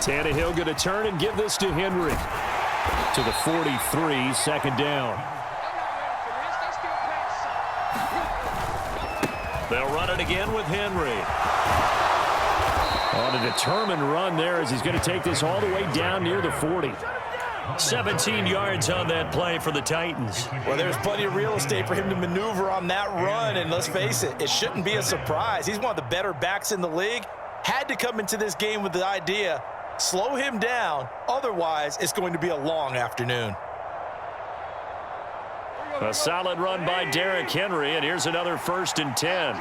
Tannehill going to turn and give this to Henry. To the 43, second down. They'll run it again with Henry. On a determined run there as he's going to take this all the way down near the 40. 17 yards on that play for the Titans. Well, there's plenty of real estate for him to maneuver on that run, and let's face it, it shouldn't be a surprise. He's one of the better backs in the league. Had to come into this game with the idea, slow him down, otherwise it's going to be a long afternoon. A solid run by Derrick Henry, and here's another 1st and 10.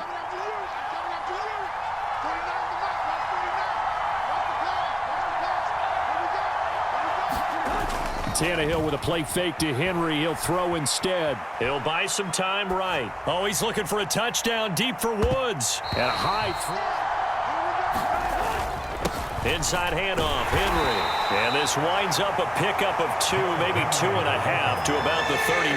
Tannehill with a play fake to Henry. He'll throw instead. He'll buy some time right. Oh, he's looking for a touchdown deep for Woods. And a high inside handoff, Henry. And this winds up a pickup of 2, maybe 2.5 to about the 39.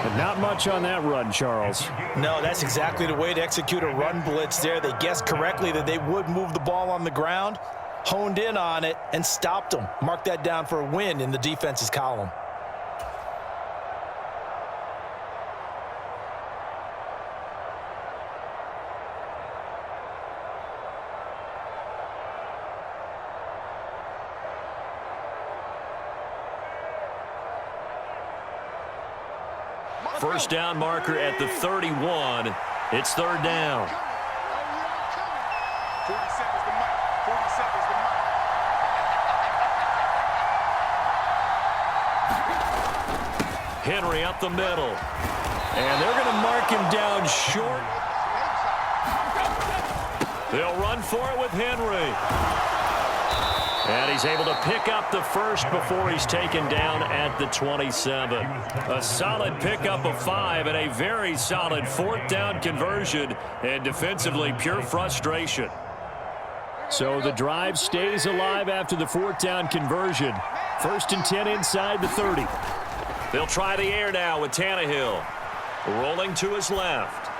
But not much on that run, Charles. No, that's exactly the way to execute a run blitz there. They guessed correctly that they would move the ball on the ground, honed in on it, and stopped them. Mark that down for a win in the defense's column. First down marker at the 31. It's 3rd down. 40 seconds to mark. 40 seconds to mark. Henry up the middle. And they're going to mark him down short. They'll run for it with Henry. And he's able to pick up the first before he's taken down at the 27. A solid pickup of 5 and a very solid 4th down conversion. And defensively, pure frustration. So the drive stays alive after the 4th down conversion. 1st and 10 inside the 30. They'll try the air now with Tannehill. Rolling to his left.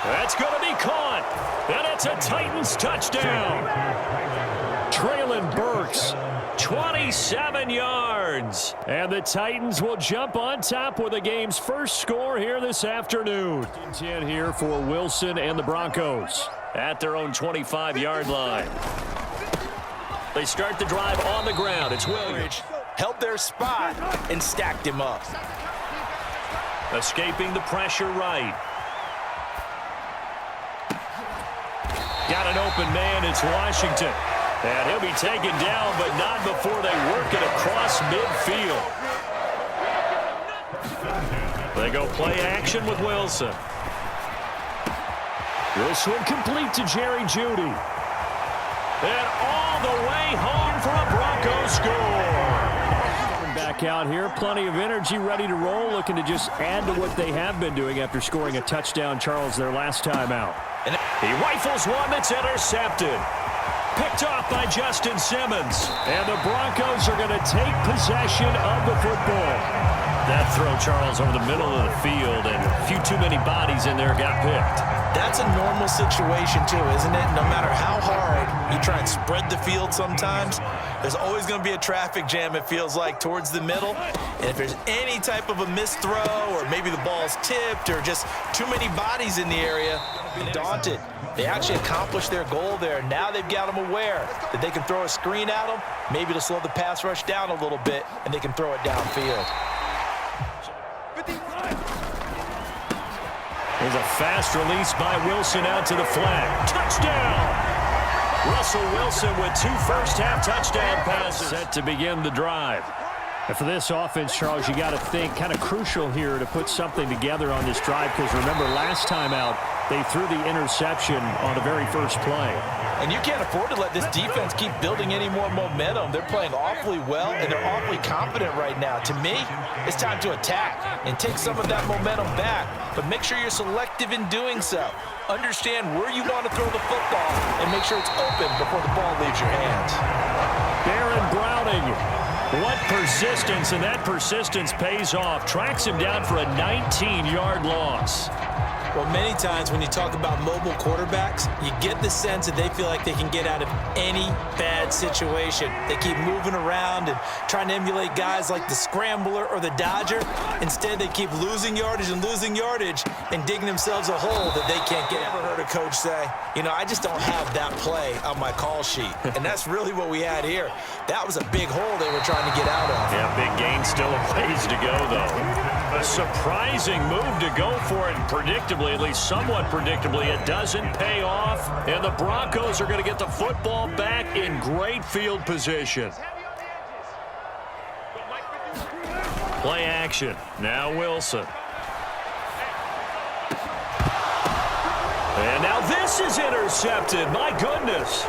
That's going to be caught. And it's a Titans touchdown. Traylon Burks, 27 yards. And the Titans will jump on top with the game's first score here this afternoon. 10 here for Wilson and the Broncos at their own 25-yard line. They start the drive on the ground. It's Williams. Held their spot and stacked him up. Escaping the pressure right. Got an open man. It's Washington. And he'll be taken down, but not before they work it across midfield. They go play action with Wilson. This one complete to Jerry Jeudy. And all the way home for a Broncos score. Back out here, plenty of energy, ready to roll, looking to just add to what they have been doing after scoring a touchdown, Charles, their last time out. And he rifles one that's intercepted. Picked off by Justin Simmons. And the Broncos are going to take possession of the football. That throw, Charles, over the middle of the field, and a few too many bodies in there got picked. That's a normal situation, too, isn't it? No matter how hard you try and spread the field sometimes, there's always going to be a traffic jam, it feels like, towards the middle. And if there's any type of a missed throw, or maybe the ball's tipped, or just too many bodies in the area, be daunted. They actually accomplished their goal there. Now they've got them aware that they can throw a screen at them, maybe to slow the pass rush down a little bit, and they can throw it downfield. There's a fast release by Wilson out to the flat. Touchdown! Russell Wilson with 2 first-half touchdown passes. Set to begin the drive. And for this offense, Charles, you got to think kind of crucial here to put something together on this drive, because remember last time out, they threw the interception on the very first play. And you can't afford to let this defense keep building any more momentum. They're playing awfully well, and they're awfully confident right now. To me, it's time to attack and take some of that momentum back. But make sure you're selective in doing so. Understand where you want to throw the football and make sure it's open before the ball leaves your hands. Baron Browning. What persistence, and that persistence pays off. Tracks him down for a 19-yard loss. Well, many times when you talk about mobile quarterbacks, you get the sense that they feel like they can get out of any bad situation. They keep moving around and trying to emulate guys like the Scrambler or the Dodger. Instead, they keep losing yardage and digging themselves a hole that they can't get. Ever heard a coach say, you know, I just don't have that play on my call sheet. And that's really what we had here. That was a big hole they were trying to get out of. Yeah, big gain, still a ways to go, though. A surprising move to go for it, and predictably, at least somewhat predictably, it doesn't pay off. And the Broncos are going to get the football back in great field position. Play action. Now Wilson. And now this is intercepted. My goodness.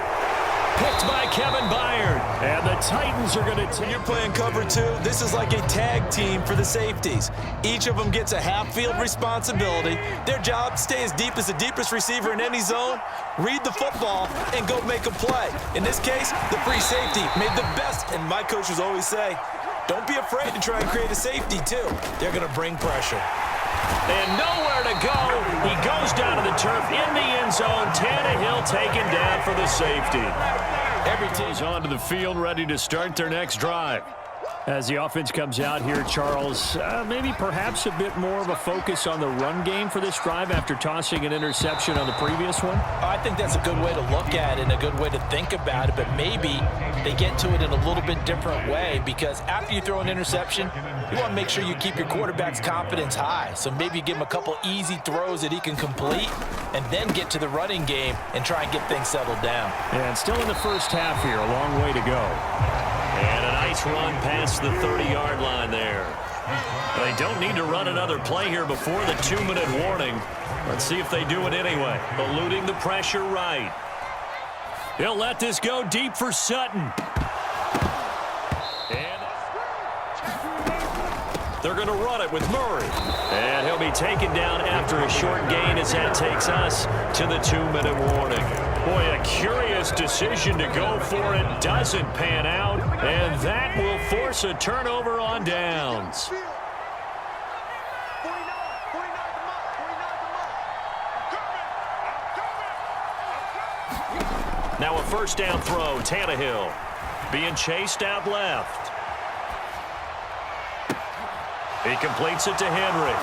Picked by Kevin Byard. And the Titans are going to take. When you're playing cover two, this is like a tag team for the safeties. Each of them gets a half-field responsibility. Their job, stay as deep as the deepest receiver in any zone, read the football, and go make a play. In this case, the free safety made the best. And my coaches always say, don't be afraid to try and create a safety, too. They're going to bring pressure. And nowhere to go. He goes down to the turf in the end zone. Tannehill taken down for the safety. Every team's onto the field, ready to start their next drive. As the offense comes out here, Charles, maybe perhaps a bit more of a focus on the run game for this drive after tossing an interception on the previous one? I think that's a good way to look at it and a good way to think about it, but maybe they get to it in a little bit different way, because after you throw an interception, you want to make sure you keep your quarterback's confidence high. So maybe you give him a couple easy throws that he can complete and then get to the running game and try and get things settled down. And still in the first half here, a long way to go. And a nice run past the 30-yard line there. They don't need to run another play here before the 2-minute warning. Let's see if they do it anyway. Eluding the pressure right. He'll let this go deep for Sutton. And they're going to run it with Murray. And he'll be taken down after a short gain as that takes us to the 2-minute warning. Boy, a curious decision to go for it. Doesn't pan out. And that will force a turnover on downs. Now a first down throw. Tannehill being chased out left. He completes it to Henry.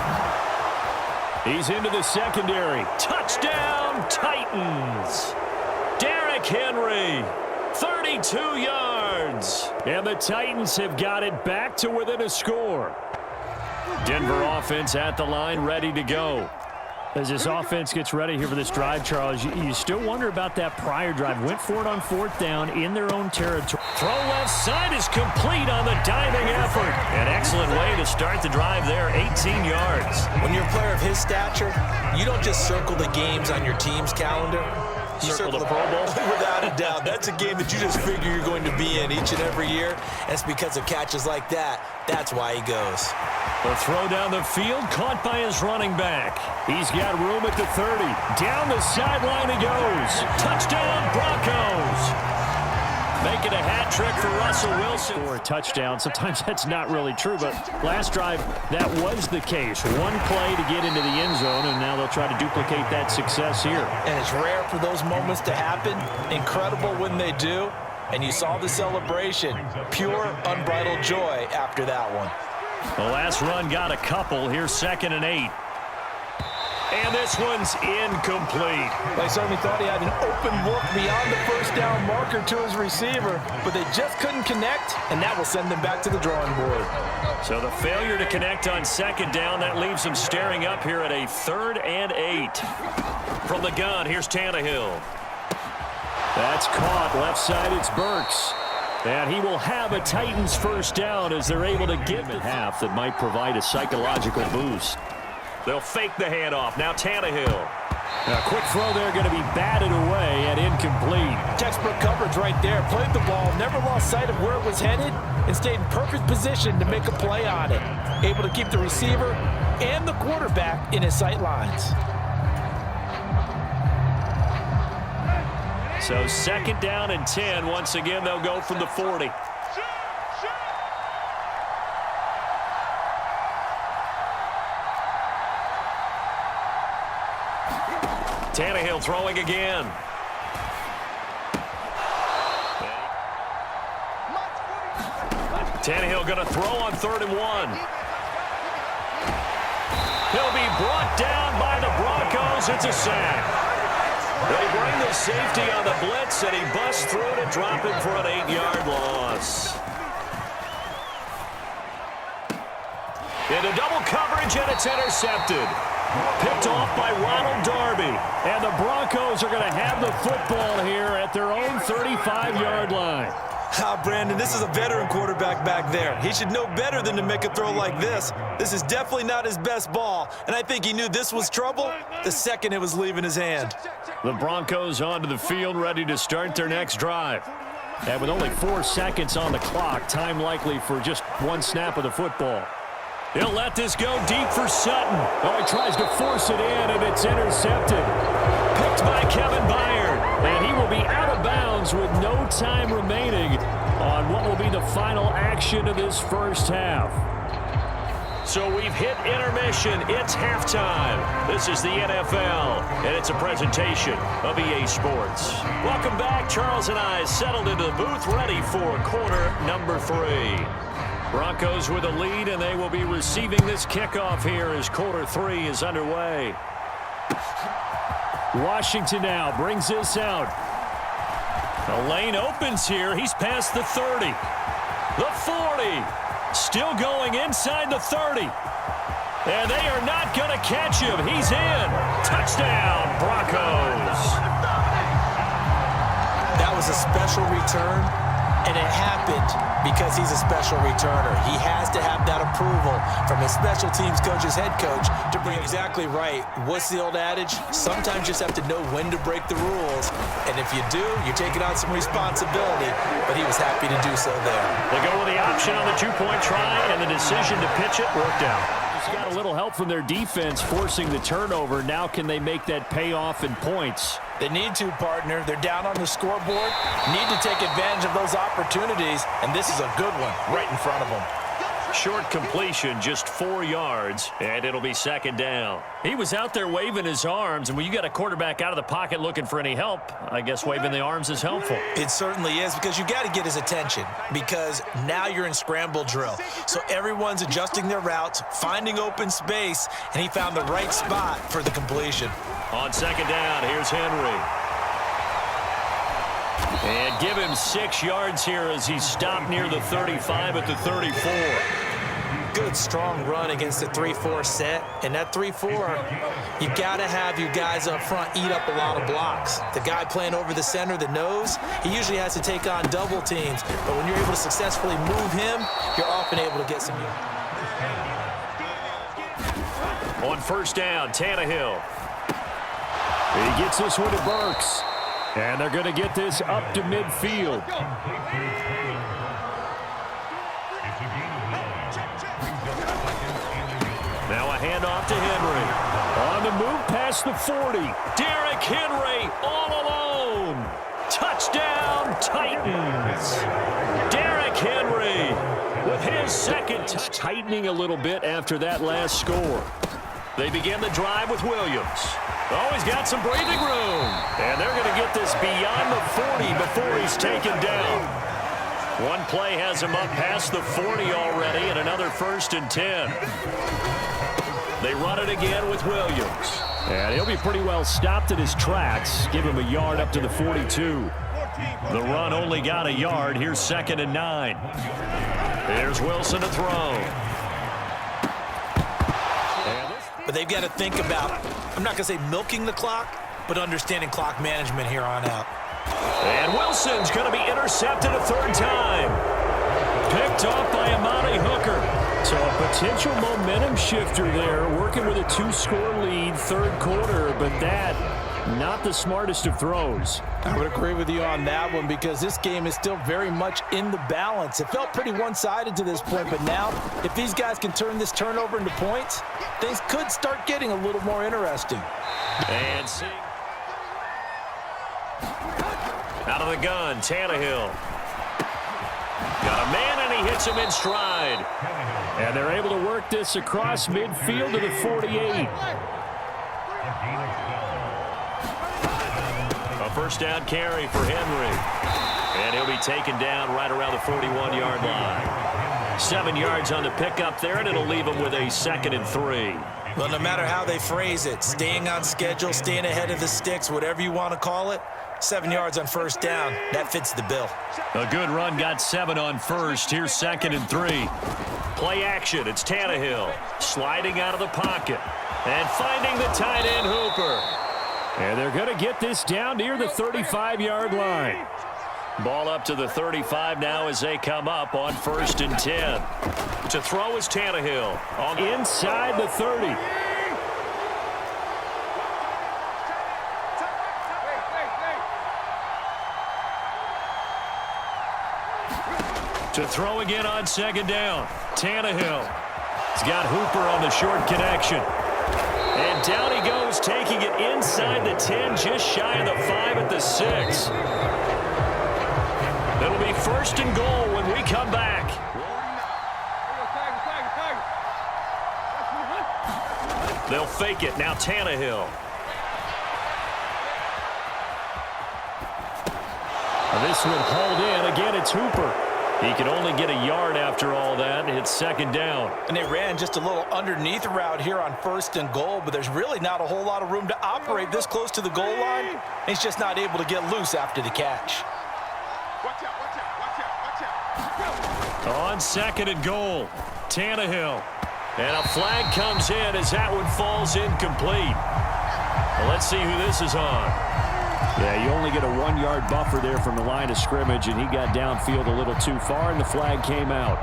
He's into the secondary. Touchdown, Titans. Derrick Henry, 32 yards. And the Titans have got it back to within a score. Denver offense at the line, ready to go. As this offense gets ready here for this drive, Charles, you still wonder about that prior drive. Went for it on fourth down in their own territory. Throw left side is complete on the diving effort. An excellent way to start the drive there, 18 yards. When you're a player of his stature, you don't just circle the games on your team's calendar. You circle the Pro Bowl. Without a doubt. That's a game that you just figure you're going to be in each and every year. And it's because of catches like that. That's why he goes. The throw down the field, caught by his running back. He's got room at the 30. Down the sideline he goes. Touchdown, Broncos. Making a hat trick for Russell Wilson. For a touchdown. Sometimes that's not really true, but last drive, that was the case. One play to get into the end zone, and now they'll try to duplicate that success here. And it's rare for those moments to happen. Incredible when they do. And you saw the celebration. Pure, unbridled joy after that one. The last run got a couple. Here's 2nd and 8. And this one's incomplete. They certainly thought he had an open look beyond the first down marker to his receiver, but they just couldn't connect, and that will send them back to the drawing board. So the failure to connect on 2nd down, that leaves them staring up here at a 3rd and 8. From the gun, here's Tannehill. That's caught. Left side, it's Burks. And he will have a Titans first down as they're able to get the half that might provide a psychological boost. They'll fake the handoff. Now Tannehill. A quick throw there, going to be batted away and incomplete. Textbook coverage right there. Played the ball, never lost sight of where it was headed, and stayed in perfect position to make a play on it. Able to keep the receiver and the quarterback in his sight lines. So 2nd down and 10. Once again, they'll go from the 40. Tannehill throwing again. Tannehill going to throw on 3rd and 1. He'll be brought down by the Broncos. It's a sack. They bring the safety on the blitz, and he busts through to drop him for an 8-yard loss. Into double coverage, and it's intercepted. Picked off by Ronald Darby. And the Broncos are going to have the football here at their own 35-yard line. Brandon, this is a veteran quarterback back there. He should know better than to make a throw like this. This is definitely not his best ball, and I think he knew this was trouble the second it was leaving his hand. The Broncos onto the field, ready to start their next drive. And with only 4 seconds on the clock, time likely for just one snap of the football. He'll let this go deep for Sutton. Oh, he tries to force it in, and it's intercepted. Picked by Kevin Byard. And he will be out of bounds with no time remaining on what will be the final action of this first half. So we've hit intermission. It's halftime. This is the NFL, and it's a presentation of EA Sports. Welcome back. Charles and I settled into the booth, ready for quarter number 3. Broncos with a lead, and they will be receiving this kickoff here as quarter 3 is underway. Washington now brings this out. The lane opens here. He's past the 30. The 40. Still going inside the 30. And they are not going to catch him. He's in. Touchdown, Broncos. That was a special return, and it happened because he's a special returner. He has to have that approval from his special teams coach's head coach to bring exactly right. What's the old adage? Sometimes you just have to know when to break the rules. And if you do, you're taking on some responsibility. But he was happy to do so there. They go with the option on the 2-point try, and the decision to pitch it worked out. Just got a little help from their defense forcing the turnover. Now can they make that pay off in points? They need to, partner. They're down on the scoreboard. Need to take advantage of those opportunities, and this is a good one right in front of them. Short completion, just 4 yards, and it'll be 2nd down. He was out there waving his arms, and when you got a quarterback out of the pocket looking for any help, I guess waving the arms is helpful. It certainly is, because you got to get his attention, because now you're in scramble drill. So everyone's adjusting their routes, finding open space, and he found the right spot for the completion. On 2nd down, here's Henry. And give him 6 yards here as he stopped near the 35 at the 34. Good, strong run against the 3-4 set. And that 3-4, you got to have you guys up front eat up a lot of blocks. The guy playing over the center, the nose, he usually has to take on double teams. But when you're able to successfully move him, you're often able to get some yards. On 1st down, Tannehill. He gets this one to Burks. And they're going to get this up to midfield. Now a handoff to Henry. On the move past the 40. Derrick Henry all alone. Touchdown, Titans. Derrick Henry with his 2nd touch. Tightening a little bit after that last score. They begin the drive with Williams. Oh, he's got some breathing room. And they're going to get this beyond the 40 before he's taken down. One play has him up past the 40 already, and another 1st and 10. They run it again with Williams. And he'll be pretty well stopped at his tracks. Give him a yard up to the 42. The run only got a yard. Here's 2nd and 9. Here's Wilson to throw. But they've got to think about, I'm not going to say milking the clock, but understanding clock management here on out. And Wilson's going to be intercepted a 3rd time. Picked off by Amani Hooker. So a potential momentum shifter there, working with a 2-score lead, 3rd quarter, but that, not the smartest of throws. I would agree with you on that one, because this game is still very much in the balance. It felt pretty one-sided to this point, but now, if these guys can turn this turnover into points, things could start getting a little more interesting. And see. Out of the gun, Tannehill. Got a man, and he hits him in stride. And they're able to work this across midfield to the 48. first down carry for Henry. And he'll be taken down right around the 41-yard line. 7 yards on the pickup there, and it'll leave him with a 2nd and 3. Well, no matter how they phrase it, staying on schedule, staying ahead of the sticks, whatever you want to call it, 7 yards on first down, that fits the bill. A good run got 7 on first. Here's 2nd and 3. Play action. It's Tannehill sliding out of the pocket and finding the tight end Hooper. And they're going to get this down near the 35-yard line. Ball up to the 35 now as they come up on 1st and 10. To throw is Tannehill. On inside the 30. To throw again on 2nd down. Tannehill. He's got Hooper on the short connection. And down he goes, taking it inside the 10, just shy of the 5 at the 6. It'll be 1st and goal when we come back. They'll fake it. Now Tannehill. This one hauled in. Again, it's Hooper. He can only get a yard after all that. It's 2nd down. And they ran just a little underneath route here on 1st and goal, but there's really not a whole lot of room to operate this close to the goal line. He's just not able to get loose after the catch. Watch out, watch out, watch out, watch out. On 2nd and goal, Tannehill. And a flag comes in as that one falls incomplete. Well, let's see who this is on. Yeah, you only get a 1-yard buffer there from the line of scrimmage, and he got downfield a little too far, and the flag came out.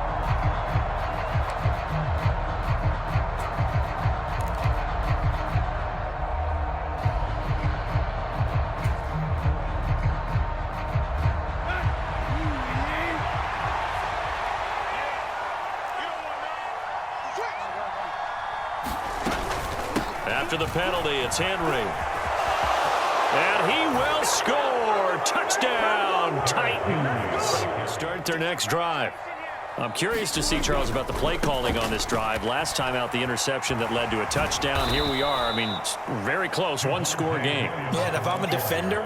After the penalty, it's Henry. And he will score. Touchdown, Titans. Start their next drive. I'm curious to see, Charles, about the play calling on this drive. Last time out, the interception that led to a touchdown. Here we are. I mean, very close, one-score game. Yeah, and if I'm a defender,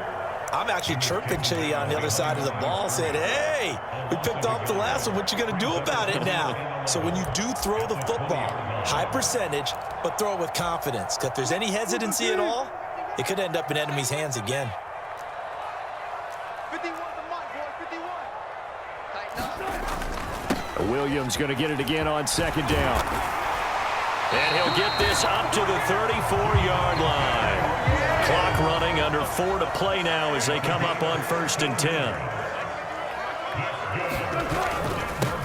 I'm actually chirping to you on the other side of the ball, saying, hey, we picked off the last one. What you going to do about it now? So when you do throw the football, high percentage, but throw it with confidence. Because if there's any hesitancy at all, it could end up in enemy's hands again. 51 the mark, boy, 51. Williams going to get it again on 2nd down. And he'll get this up to the 34-yard line. Clock running, under 4 to play now as they come up on 1st and 10.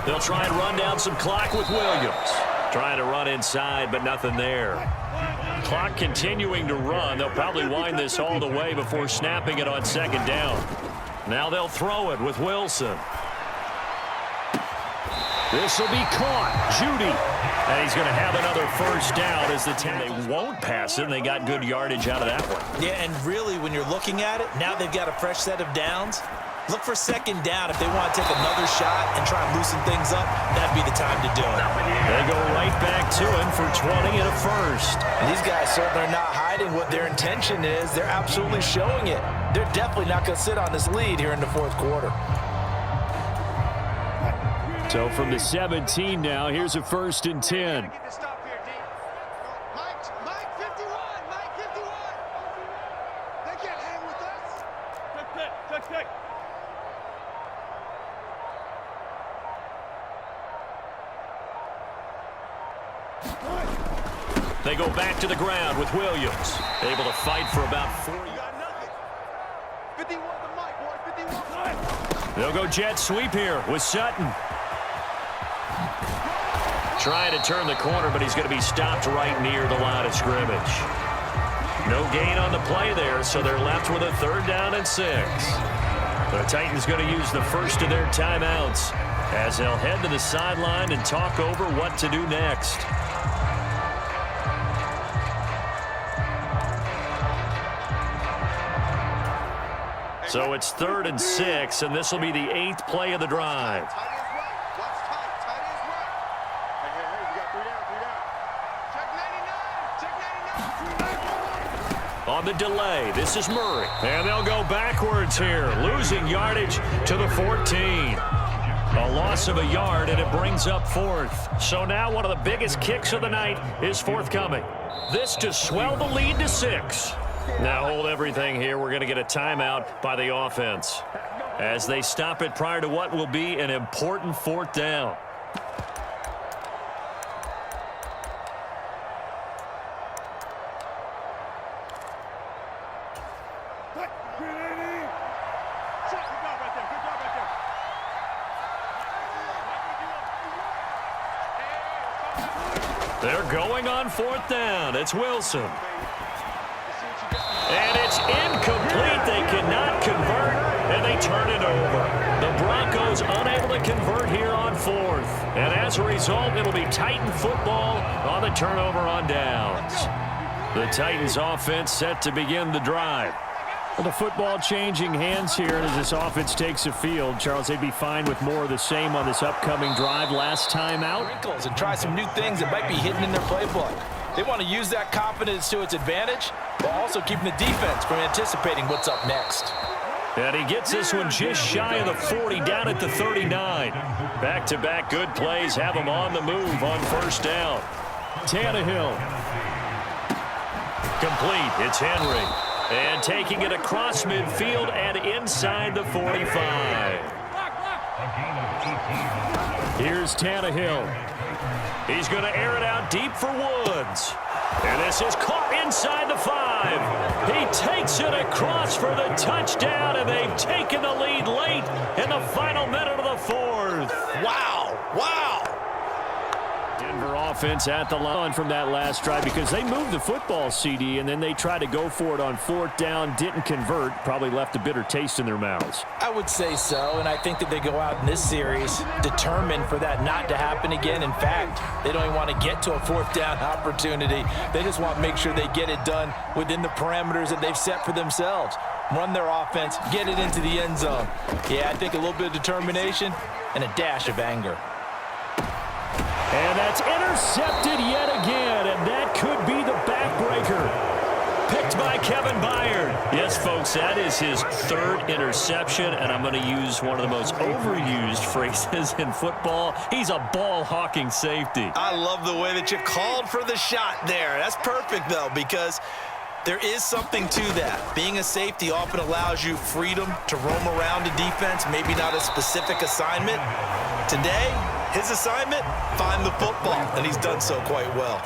They'll try and run down some clock with Williams. Trying to run inside, but nothing there. Clock continuing to run. They'll probably wind this all the way before snapping it on 2nd down. Now they'll throw it with Wilson. This will be caught. Judy. And he's going to have another first down as the team. They won't pass it, and they got good yardage out of that one. Yeah, and really, when you're looking at it, now they've got a fresh set of downs. Look for 2nd down if they want to take another shot and try and loosen things up. That'd be the time to do it. They go right back to him for 20 and a first. These guys certainly are not hiding what their intention is. They're absolutely showing it. They're definitely not going to sit on this lead here in the 4th quarter. So from the 17 now, here's a 1st and 10. Get the stop here, D. Mike 51, Mike 51. They can't hang with us. Check. They go back to the ground with Williams. Able to fight for about 4 You yards. got nothing. 51 the mic, boy, 51. They'll go jet sweep here with Sutton. Trying to turn the corner, but he's going to be stopped right near the line of scrimmage. No gain on the play there, so they're left with a 3rd down and 6. The Titans going to use the first of their timeouts as they'll head to the sideline and talk over what to do next. So it's 3rd and 6, and this will be the 8th play of the drive. Tight is right. Watch tight. Tight is right. Hey, we got 3 down. Check 99. Check 99. on the delay. This is Murray. And they'll go backwards here, losing yardage to the 14. A loss of a yard, and it brings up 4th. So now one of the biggest kicks of the night is forthcoming. This to swell the lead to 6. Now hold everything here. We're going to get a timeout by the offense as they stop it prior to what will be an important 4th down. They're going on 4th down. It's Wilson. And it's incomplete. They cannot convert, and they turn it over. The Broncos unable to convert here on 4th. And as a result, it'll be Titan football on the turnover on downs. The Titans offense set to begin the drive. Well, the football changing hands here as this offense takes the field. Charles, they'd be fine with more of the same on this upcoming drive. Last time out. Wrinkles and try some new things that might be hidden in their playbook. They want to use that confidence to its advantage, while also keeping the defense from anticipating what's up next. And he gets this one just shy of the 40, down at the 39. Back-to-back good plays have him on the move on 1st down. Tannehill. Complete. It's Henry. And taking it across midfield and inside the 45. Here's Tannehill. He's going to air it out deep for Woods. And this is caught inside the 5. He takes it across for the touchdown, and they've taken the lead late in the final minute of the 4th. Wow. Wow. Denver offense at the line from that last drive because they moved the football, CD, and then they tried to go for it on 4th down, didn't convert, probably left a bitter taste in their mouths. I would say so, and I think that they go out in this series determined for that not to happen again. In fact, they don't even want to get to a 4th down opportunity. They just want to make sure they get it done within the parameters that they've set for themselves. Run their offense, get it into the end zone. Yeah, I think a little bit of determination and a dash of anger. And that's intercepted yet again, and that could be the backbreaker. Picked by Kevin Byard. Yes, folks, that is his 3rd interception, and I'm going to use one of the most overused phrases in football. He's a ball-hawking safety. I love the way that you called for the shot there. That's perfect, though, because there is something to that. Being a safety often allows you freedom to roam around a defense, maybe not a specific assignment. Today, his assignment, find the football, and he's done so quite well.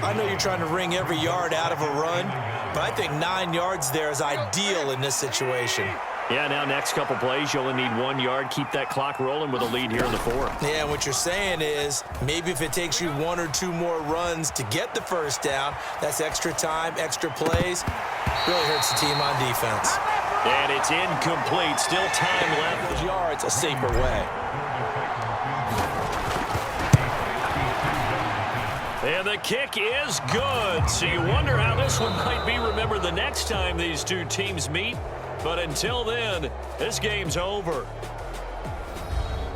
I know you're trying to wring every yard out of a run, but I think 9 yards there is ideal in this situation. Yeah, now next couple plays, you only need 1 yard. Keep that clock rolling with a lead here in the 4th. Yeah, what you're saying is maybe if it takes you 1 or 2 more runs to get the 1st down, that's extra time, extra plays. Really hurts the team on defense. And it's incomplete. Still time left. Those yards a safer way. And the kick is good. So you wonder how this one might be remembered the next time these two teams meet. But until then, this game's over.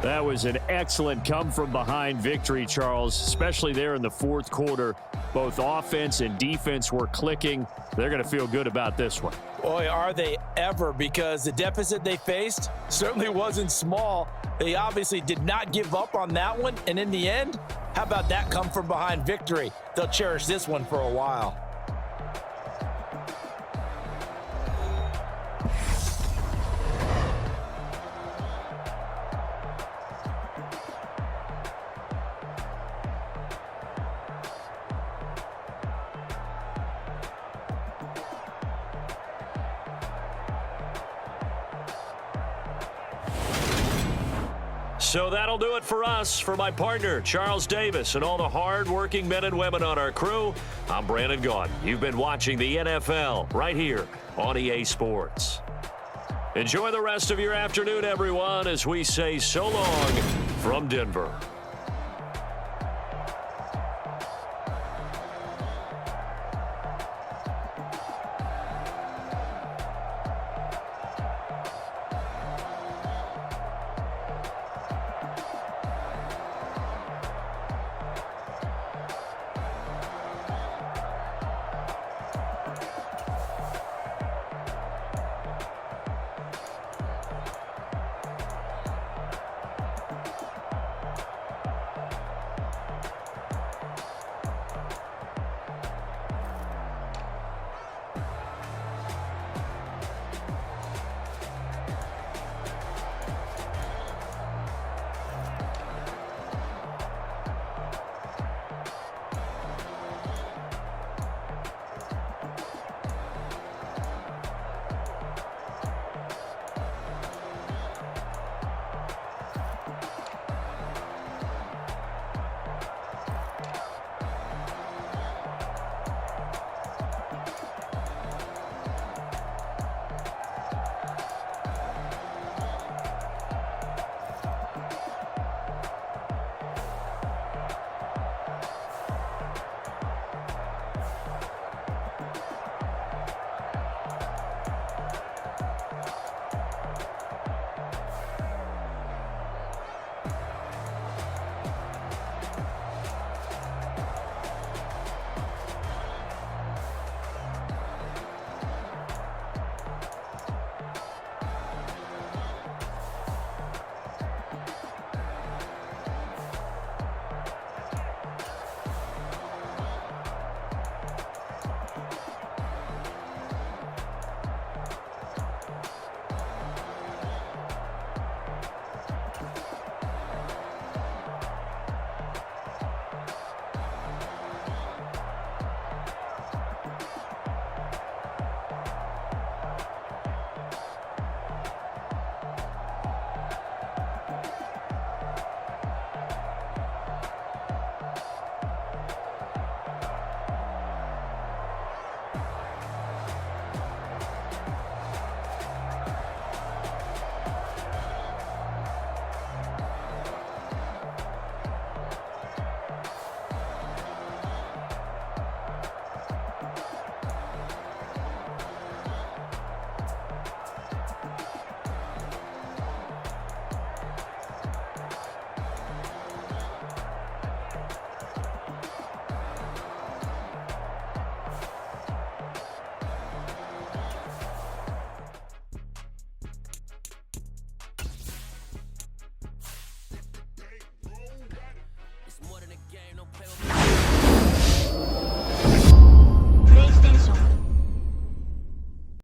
That was an excellent come-from-behind victory, Charles, especially there in the 4th quarter. Both offense and defense were clicking. They're going to feel good about this one. Boy, are they ever, because the deficit they faced certainly wasn't small. They obviously did not give up on that one, and in the end, how about that come-from-behind victory? They'll cherish this one for a while. So that'll do it for us. For my partner, Charles Davis, and all the hard-working men and women on our crew, I'm Brandon Gaudin. You've been watching the NFL right here on EA Sports. Enjoy the rest of your afternoon, everyone, as we say so long from Denver.